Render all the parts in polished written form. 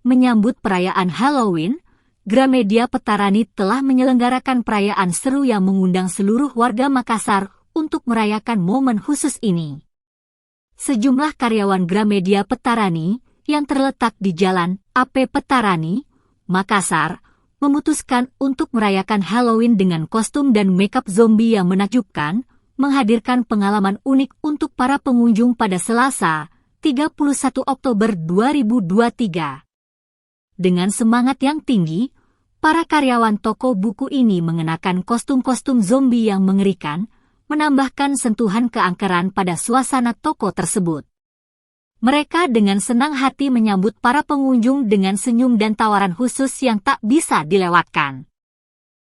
Menyambut perayaan Halloween, Gramedia Pettarani telah menyelenggarakan perayaan seru yang mengundang seluruh warga Makassar untuk merayakan momen khusus ini. Sejumlah karyawan Gramedia Pettarani yang terletak di Jalan AP Pettarani, Makassar, memutuskan untuk merayakan Halloween dengan kostum dan makeup zombie yang menakjubkan, menghadirkan pengalaman unik untuk para pengunjung pada Selasa, 31 Oktober 2023. Dengan semangat yang tinggi, para karyawan toko buku ini mengenakan kostum-kostum zombie yang mengerikan, menambahkan sentuhan keangkeran pada suasana toko tersebut. Mereka dengan senang hati menyambut para pengunjung dengan senyum dan tawaran khusus yang tak bisa dilewatkan.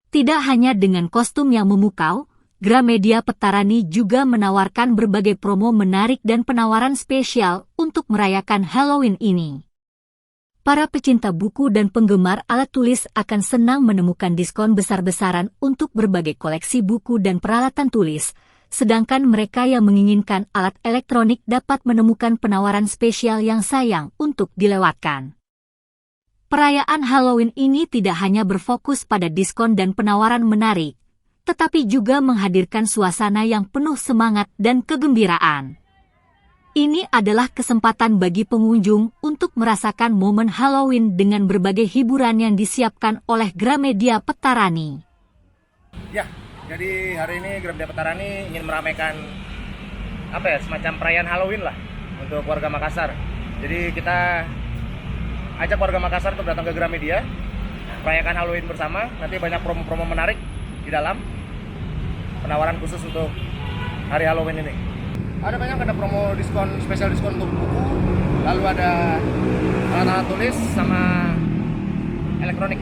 Tidak hanya dengan kostum yang memukau, Gramedia Pettarani juga menawarkan berbagai promo menarik dan penawaran spesial untuk merayakan Halloween ini. Para pecinta buku dan penggemar alat tulis akan senang menemukan diskon besar-besaran untuk berbagai koleksi buku dan peralatan tulis, sedangkan mereka yang menginginkan alat elektronik dapat menemukan penawaran spesial yang sayang untuk dilewatkan. Perayaan Halloween ini tidak hanya berfokus pada diskon dan penawaran menarik, tetapi juga menghadirkan suasana yang penuh semangat dan kegembiraan. Ini adalah kesempatan bagi pengunjung untuk merasakan momen Halloween dengan berbagai hiburan yang disiapkan oleh Gramedia Pettarani. Ya, jadi hari ini Gramedia Pettarani ingin meramaikan semacam perayaan Halloween lah untuk warga Makassar. Jadi kita ajak warga Makassar untuk datang ke Gramedia, merayakan Halloween bersama. Nanti banyak promo-promo menarik di dalam penawaran khusus untuk hari Halloween ini. Ada promo diskon, spesial diskon untuk buku, lalu ada alat-alat tulis sama elektronik.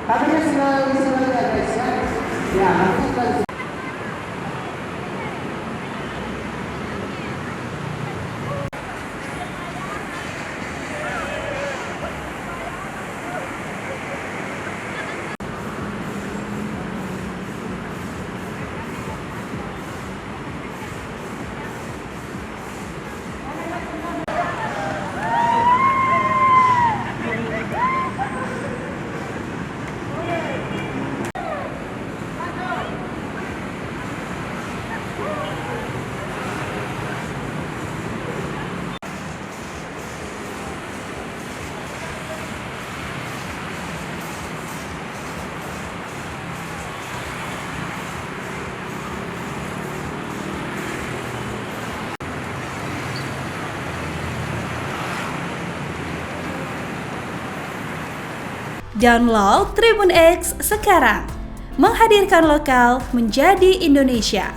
Habisnya selalu ya guys ya. Ya, habis Download Tribun X sekarang, menghadirkan lokal menjadi Indonesia.